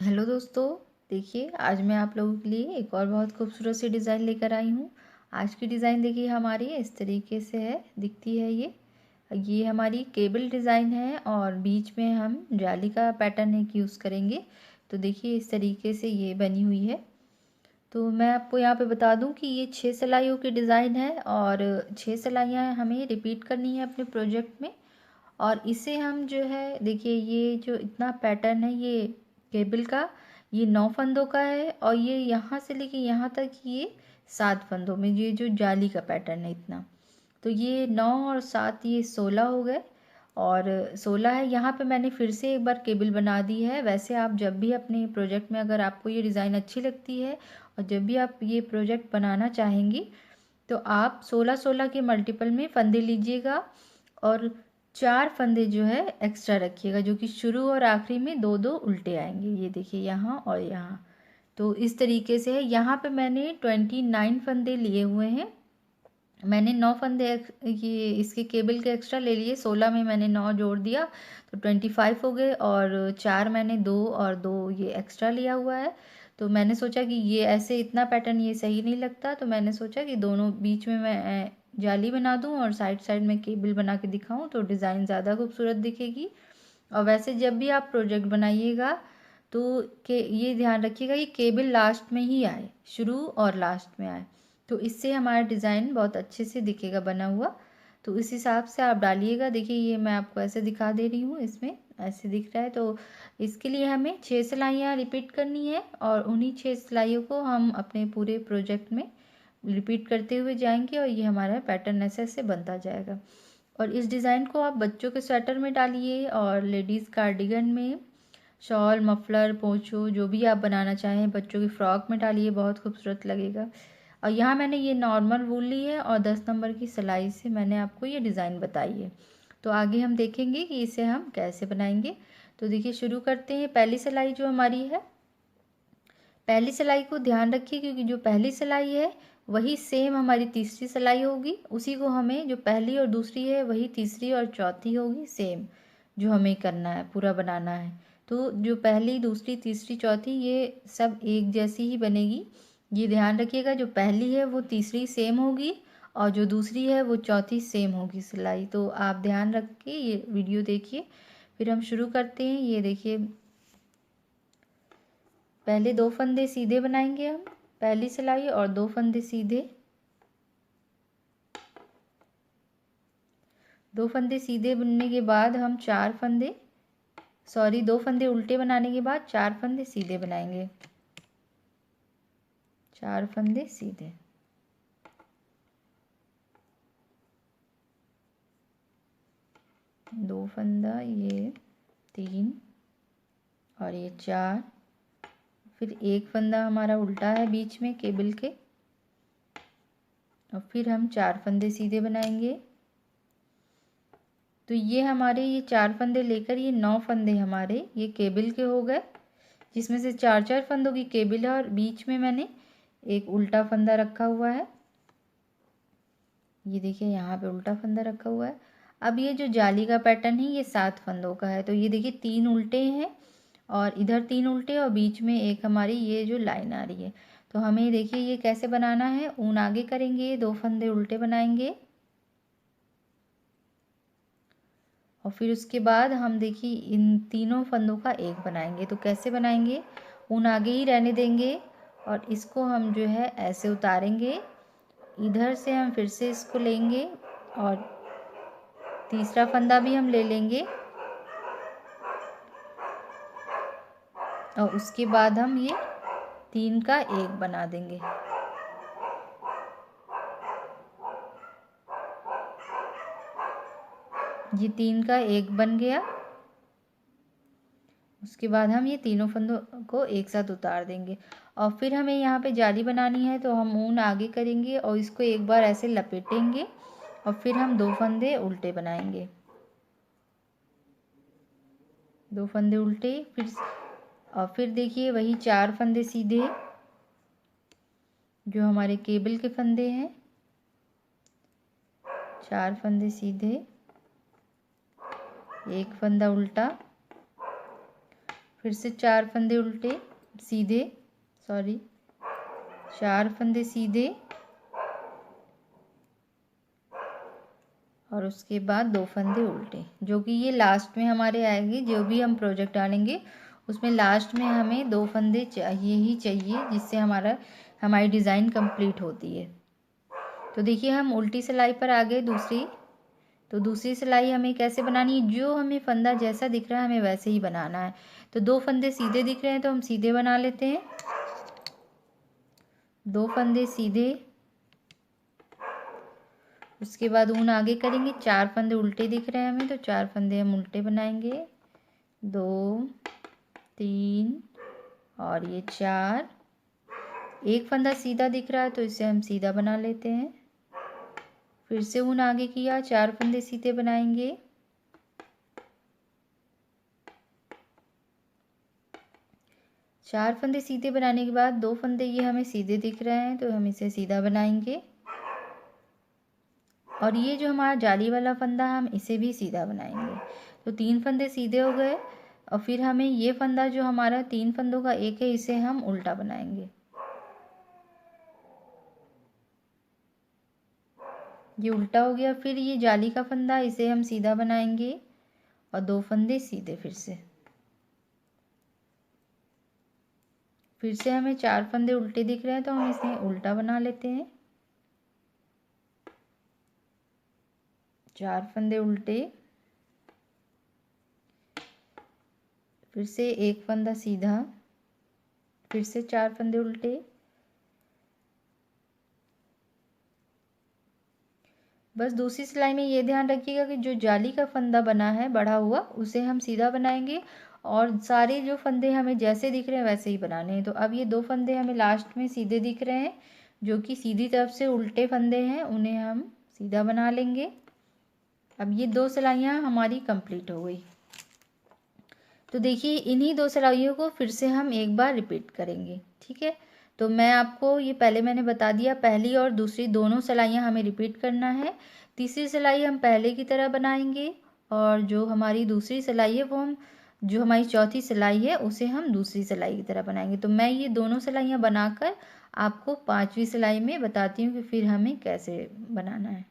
Hello दोस्तों। देखिए, आज मैं आप लोगों के लिए एक और बहुत खूबसूरत सी डिज़ाइन लेकर आई हूँ। आज की डिज़ाइन देखिए हमारी इस तरीके से है, दिखती है ये हमारी केबल डिज़ाइन है और बीच में हम जाली का पैटर्न एक यूज़ करेंगे। तो देखिए इस तरीके से ये बनी हुई है। तो मैं आपको यहाँ पे बता दूँ कि ये 6 सिलाइयों की डिज़ाइन है और 6 सिलाइयाँ हमें रिपीट करनी है अपने प्रोजेक्ट में। और इसे हम जो है देखिए, ये जो इतना पैटर्न है ये केबल का, ये 9 फंदों का है और ये यहाँ से लेके यहाँ तक ये 7 फंदों में, ये जो जाली का पैटर्न है इतना। तो ये 9 और 7 ये 16 हो गए और 16 है। यहाँ पे मैंने फिर से एक बार केबल बना दी है। वैसे आप जब भी अपने प्रोजेक्ट में अगर आपको ये डिज़ाइन अच्छी लगती है और जब भी आप ये प्रोजेक्ट बनाना चाहेंगी तो आप 16-16 के मल्टीपल में फंदे लीजिएगा और 4 फंदे जो है एक्स्ट्रा रखिएगा, जो कि शुरू और आखिरी में 2-2 उल्टे आएंगे। ये देखिए यहाँ और यहाँ। तो इस तरीके से है। यहाँ पे मैंने 29 फंदे लिए हुए हैं। मैंने 9 फंदे ये इसके केबल के एक्स्ट्रा ले लिए, 16 में मैंने 9 जोड़ दिया तो 25 हो गए और 4 मैंने 2 और 2 ये एक्स्ट्रा लिया हुआ है। तो मैंने सोचा कि ये ऐसे इतना पैटर्न ये सही नहीं लगता, तो मैंने सोचा कि दोनों बीच में मैं जाली बना दूं और साइड साइड में केबल बना के दिखाऊं तो डिज़ाइन ज़्यादा खूबसूरत दिखेगी। और वैसे जब भी आप प्रोजेक्ट बनाइएगा तो ये ध्यान रखिएगा कि केबल लास्ट में ही आए, शुरू और लास्ट में आए, तो इससे हमारा डिज़ाइन बहुत अच्छे से दिखेगा बना हुआ। तो इस हिसाब से आप डालिएगा। देखिए ये मैं आपको ऐसे दिखा दे रही हूँ, इसमें ऐसे दिख रहा है। तो इसके लिए हमें 6 सिलाइयाँ रिपीट करनी है और उन्हीं 6 सिलाइयों को हम अपने पूरे प्रोजेक्ट में रिपीट करते हुए जाएंगे और ये हमारा पैटर्न ऐसे ऐसे बनता जाएगा। और इस डिज़ाइन को आप बच्चों के स्वेटर में डालिए और लेडीज़ कार्डिगन में, शॉल, मफलर, पोंचो जो भी आप बनाना चाहें, बच्चों की फ्रॉक में डालिए, बहुत खूबसूरत लगेगा। और यहाँ मैंने ये नॉर्मल वूल ली है और 10 नंबर की सिलाई से मैंने आपको ये डिज़ाइन बताई है। तो आगे हम देखेंगे कि इसे हम कैसे बनाएंगे। तो देखिए शुरू करते हैं। पहली सिलाई जो हमारी है, पहली सिलाई को ध्यान रखिए क्योंकि जो पहली सिलाई है वही सेम हमारी तीसरी सिलाई होगी। उसी को हमें, जो पहली और दूसरी है वही तीसरी और चौथी होगी, सेम जो हमें करना है, पूरा बनाना है। तो जो पहली, दूसरी, तीसरी, चौथी ये सब एक जैसी ही बनेगी। ये ध्यान रखिएगा, जो पहली है वो तीसरी सेम होगी और जो दूसरी है वो चौथी सेम होगी सिलाई। तो आप ध्यान रख के ये वीडियो देखिए। फिर हम शुरू करते हैं। ये देखिए, पहले 2 फंदे सीधे बनाएंगे हम, पहली सिलाई और 2 फंदे सीधे, 2 फंदे सीधे बुनने के बाद हम 4 फंदे, 2 फंदे उल्टे बनाने के बाद 4 फंदे सीधे बनाएंगे, 4 फंदे सीधे। दो फंदा, ये 3 और ये 4, फिर एक फंदा हमारा उल्टा है बीच में केबल के और फिर हम 4 फंदे सीधे बनाएंगे। तो ये हमारे ये 4 फंदे लेकर ये 9 फंदे हमारे ये केबल के हो गए, जिसमें से 4-4 फंदों की केबल है और बीच में मैंने एक उल्टा फंदा रखा हुआ है। ये देखिए यहाँ पे उल्टा फंदा रखा हुआ है। अब ये जो जाली का पैटर्न है ये 7 फंदों का है। तो ये देखिए 3 उल्टे हैं और इधर 3 उल्टे और बीच में एक हमारी ये जो लाइन आ रही है। तो हमें देखिए ये कैसे बनाना है। ऊन आगे करेंगे, 2 फंदे उल्टे बनाएंगे और फिर उसके बाद हम देखिए इन तीनों फंदों का एक बनाएंगे। तो कैसे बनाएंगे, ऊन आगे ही रहने देंगे और इसको हम जो है ऐसे उतारेंगे, इधर से हम फिर से इसको लेंगे और तीसरा फंदा भी हम ले लेंगे और उसके बाद हम ये 3 का एक बना देंगे। ये 3 का एक बन गया। उसके बाद हम ये तीनों फंदों को एक साथ उतार देंगे और फिर हमें यहाँ पे जाली बनानी है। तो हम ऊन आगे करेंगे और इसको एक बार ऐसे लपेटेंगे और फिर हम 2 फंदे उल्टे बनाएंगे, 2 फंदे उल्टे, फिर देखिए वही 4 फंदे सीधे जो हमारे केबल के फंदे हैं, 4 फंदे सीधे, एक फंदा उल्टा, फिर से 4 फंदे उल्टे सीधे, 4 फंदे सीधे और उसके बाद 2 फंदे उल्टे, जो कि ये लास्ट में हमारे आएगी। जो भी हम प्रोजेक्ट डालेंगे उसमें लास्ट में हमें 2 फंदे चाहिए ही चाहिए, जिससे हमारी डिज़ाइन कंप्लीट होती है। तो देखिए हम उल्टी सिलाई पर आ गए दूसरी। तो दूसरी सिलाई हमें कैसे बनानी है, जो हमें फंदा जैसा दिख रहा है हमें वैसे ही बनाना है। तो 2 फंदे सीधे दिख रहे हैं तो हम सीधे बना लेते हैं, 2 फंदे सीधे। उसके बाद ऊन आगे करेंगे, 4 फंदे उल्टे दिख रहे हैं हमें तो 4 फंदे हम उल्टे बनाएंगे, 2 3 और ये 4। एक फंदा सीधा दिख रहा है तो इसे हम सीधा बना लेते हैं। फिर से ऊन आगे किया, 4 फंदे सीधे बनाएंगे, 4 फंदे सीधे बनाने के बाद 2 फंदे ये हमें सीधे दिख रहे हैं तो हम इसे सीधा बनाएंगे। और ये जो हमारा जाली वाला फंदा हम इसे भी सीधा बनाएंगे। तो 3 फंदे सीधे हो गए। और फिर हमें ये फंदा जो हमारा 3 फंदों का एक है इसे हम उल्टा बनाएंगे। ये उल्टा हो गया। फिर ये जाली का फंदा इसे हम सीधा बनाएंगे और 2 फंदे सीधे। फिर से हमें 4 फंदे उल्टे दिख रहे हैं तो हम इसे उल्टा बना लेते हैं, 4 फंदे उल्टे। फिर से एक फंदा सीधा, फिर से 4 फंदे उल्टे। बस दूसरी सिलाई में ये ध्यान रखिएगा कि जो जाली का फंदा बना है बढ़ा हुआ उसे हम सीधा बनाएंगे और सारे जो फंदे हमें जैसे दिख रहे हैं वैसे ही बनाने हैं। तो अब ये 2 फंदे हमें लास्ट में सीधे दिख रहे हैं, जो कि सीधी तरफ से उल्टे फंदे हैं, उन्हें हम सीधा बना लेंगे। अब ये 2 सिलाइयाँ हमारी कंप्लीट हो गई। तो देखिए इन्हीं 2 सिलाइयों को फिर से हम एक बार रिपीट करेंगे, ठीक है। तो मैं आपको ये पहले मैंने बता दिया, पहली और दूसरी दोनों सिलाइयाँ हमें रिपीट करना है। तीसरी सिलाई हम पहले की तरह बनाएंगे और जो हमारी दूसरी सिलाई है वो हम जो हमारी चौथी सिलाई है उसे हम दूसरी सिलाई की तरह बनाएंगे। तो मैं ये दोनों सिलाइयाँ बनाकर आपको 5वीं सिलाई में बताती हूँ कि फिर हमें कैसे बनाना है।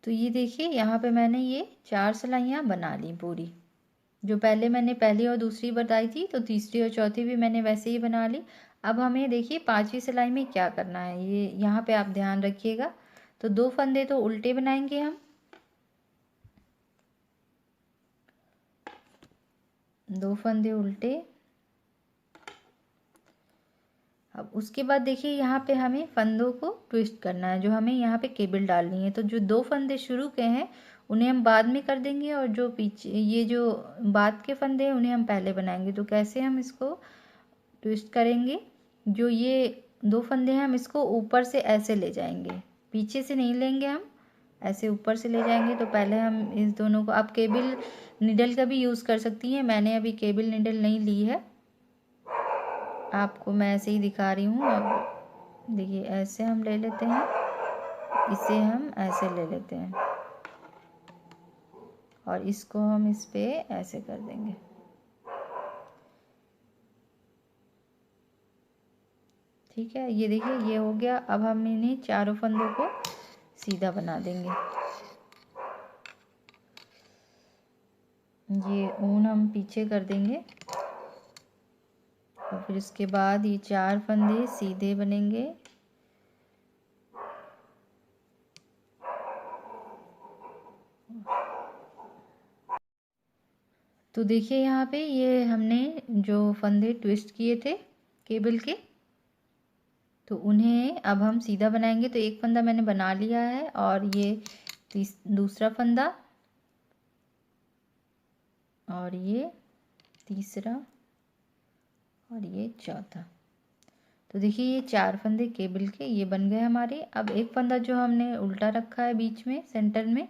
तो ये देखिए यहाँ पे मैंने ये 4 सिलाइयाँ बना ली पूरी, जो पहले मैंने पहली और दूसरी बताई थी तो तीसरी और चौथी भी मैंने वैसे ही बना ली। अब हमें देखिए 5वीं सिलाई में क्या करना है, ये यहाँ पे आप ध्यान रखिएगा। तो 2 फंदे तो उल्टे बनाएंगे हम, 2 फंदे उल्टे। अब उसके बाद देखिए यहाँ पे हमें फंदों को ट्विस्ट करना है, जो हमें यहाँ पे केबल डालनी है। तो जो 2 फंदे शुरू के हैं उन्हें हम बाद में कर देंगे और जो पीछे ये जो बाद के फंदे हैं उन्हें हम पहले बनाएंगे। तो कैसे हम इसको ट्विस्ट करेंगे, जो ये 2 फंदे हैं हम इसको ऊपर से ऐसे ले जाएंगे, पीछे से नहीं लेंगे, हम ऐसे ऊपर से ले जाएंगे। तो पहले हम इस दोनों को, आप केबल निडल का भी यूज़ कर सकती हैं, मैंने अभी केबल निडल नहीं ली है, आपको मैं ऐसे ही दिखा रही हूँ। अब देखिए ऐसे हम ले लेते हैं, इसे हम ऐसे ले लेते हैं और इसको हम इस पे ऐसे कर देंगे। ठीक है, ये देखिए ये हो गया। अब हम इन्हें चारों फंदों को सीधा बना देंगे। ये ऊन हम पीछे कर देंगे और फिर इसके बाद ये 4 फंदे सीधे बनेंगे। तो देखिए यहाँ पे ये हमने जो फंदे ट्विस्ट किए थे केबल के, तो उन्हें अब हम सीधा बनाएंगे। तो एक फंदा मैंने बना लिया है और ये दूसरा फंदा और ये तीसरा और ये चौथा। तो देखिए ये 4 फंदे केबल के ये बन गए हमारे। अब एक फंदा जो हमने उल्टा रखा है बीच में सेंटर में,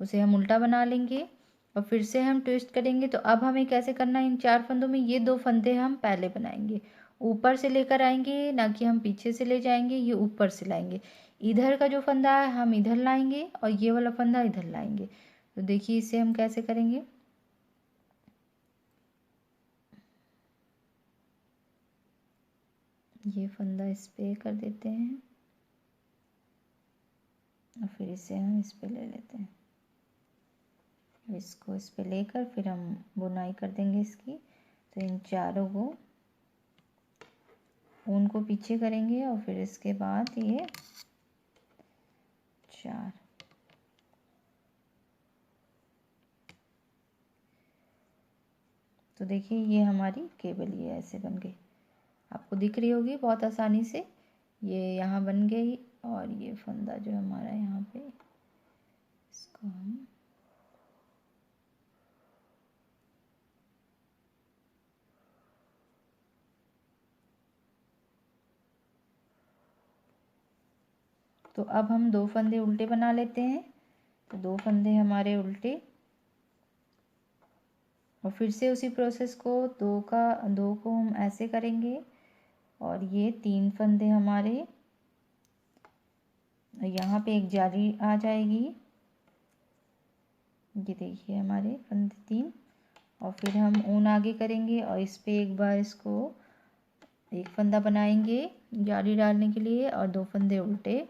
उसे हम उल्टा बना लेंगे और फिर से हम ट्विस्ट करेंगे। तो अब हमें कैसे करना है, इन 4 फंदों में ये 2 फंदे हम पहले बनाएंगे, ऊपर से लेकर आएंगे, ना कि हम पीछे से ले जाएंगे, ये ऊपर से लाएंगे। इधर का जो फंदा है हम इधर लाएंगे और ये वाला फंदा इधर लाएंगे। तो देखिए इसे हम कैसे करेंगे, ये फंदा इस पे कर देते हैं और फिर इसे हम इस पे ले लेते हैं। इसको इस पे लेकर फिर हम बुनाई कर देंगे इसकी। तो इन चारों को ऊन को पीछे करेंगे और फिर इसके बाद ये 4 तो देखिए ये हमारी केबल ये ऐसे बन गई, आपको दिख रही होगी बहुत आसानी से। ये यहाँ बन गई और ये फंदा जो हमारा यहाँ पे इसको हम तो अब हम 2 फंदे उल्टे बना लेते हैं। तो 2 फंदे हमारे उल्टे और फिर से उसी प्रोसेस को 2 को हम ऐसे करेंगे और ये 3 फंदे हमारे यहाँ पे एक जाली आ जाएगी। ये देखिए हमारे फंदे 3 और फिर हम ऊन आगे करेंगे और इस पे एक बार इसको एक फंदा बनाएंगे जाली डालने के लिए और 2 फंदे उल्टे।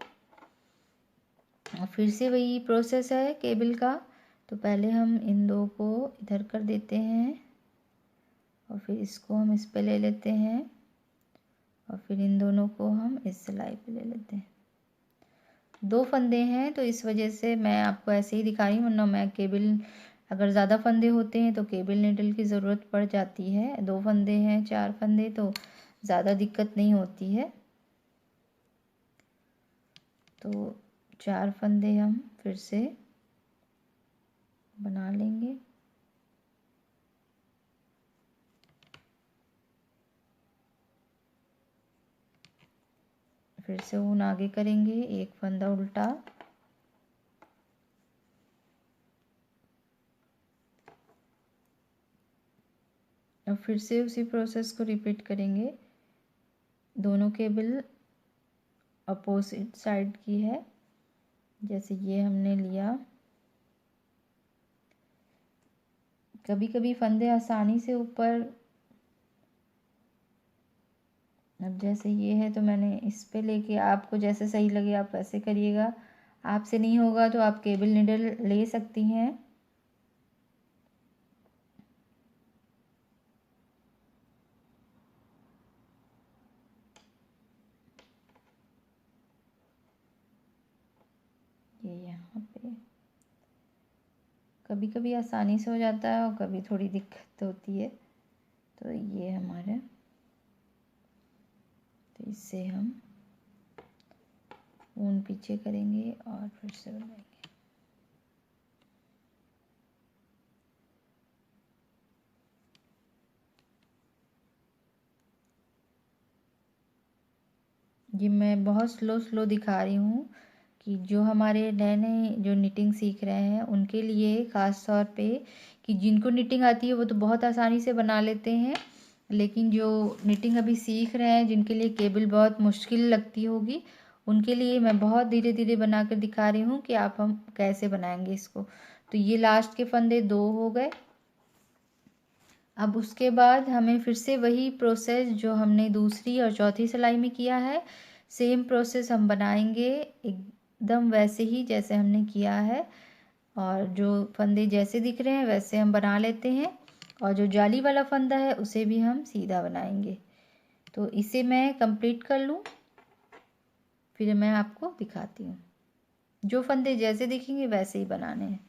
और फिर से वही प्रोसेस है केबल का। तो पहले हम इन 2 को इधर कर देते हैं और फिर इसको हम इस पे ले लेते हैं और फिर इन दोनों को हम इस सिलाई पे ले लेते हैं। 2 फंदे हैं तो इस वजह से मैं आपको ऐसे ही दिखा रही हूँ, वरना मैं केबल अगर ज़्यादा फंदे होते हैं तो केबल नीडल की ज़रूरत पड़ जाती है। 2 फंदे हैं 4 फंदे तो ज़्यादा दिक्कत नहीं होती है। तो 4 फंदे हम फिर से बना लेंगे। फिर से ऊन आगे करेंगे, एक फंदा उल्टा और फिर से उसी प्रोसेस को रिपीट करेंगे। दोनों केबल अपोजिट साइड की है, जैसे ये हमने लिया। कभी कभी फंदे आसानी से ऊपर, अब जैसे ये है तो मैंने इस पे लेके, आपको जैसे सही लगे आप वैसे करिएगा। आपसे नहीं होगा तो आप केबल नीडल ले सकती हैं। ये यहाँ पे कभी कभी आसानी से हो जाता है और कभी थोड़ी दिक्कत होती है। तो ये हमारा, तो इससे हम ऊन पीछे करेंगे और फिर से बनाएंगे। ये मैं बहुत स्लो दिखा रही हूँ कि जो हमारे नए नए जो निटिंग सीख रहे हैं उनके लिए ख़ास तौर पे, कि जिनको निटिंग आती है वो तो बहुत आसानी से बना लेते हैं, लेकिन जो निटिंग अभी सीख रहे हैं जिनके लिए केबल बहुत मुश्किल लगती होगी, उनके लिए मैं बहुत धीरे धीरे बना कर दिखा रही हूँ कि हम कैसे बनाएंगे इसको। तो ये लास्ट के फंदे 2 हो गए। अब उसके बाद हमें फिर से वही प्रोसेस जो हमने दूसरी और चौथी सिलाई में किया है, सेम प्रोसेस हम बनाएंगे एकदम वैसे ही जैसे हमने किया है। और जो फंदे जैसे दिख रहे हैं वैसे हम बना लेते हैं और जो जाली वाला फंदा है उसे भी हम सीधा बनाएंगे। तो इसे मैं कंप्लीट कर लूँ फिर मैं आपको दिखाती हूँ। जो फंदे जैसे दिखेंगे वैसे ही बनाने हैं।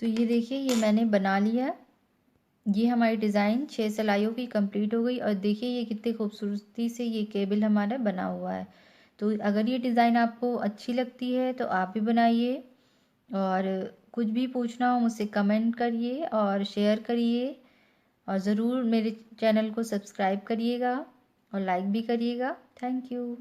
तो ये देखिए ये मैंने बना लिया। ये हमारी डिज़ाइन 6 सिलाइयों की कंप्लीट हो गई और देखिए ये कितनी खूबसूरती से ये केबल हमारा बना हुआ है। तो अगर ये डिज़ाइन आपको अच्छी लगती है तो आप भी बनाइए और कुछ भी पूछना हो मुझसे कमेंट करिए और शेयर करिए और ज़रूर मेरे चैनल को सब्सक्राइब करिएगा और लाइक भी करिएगा। Thank you.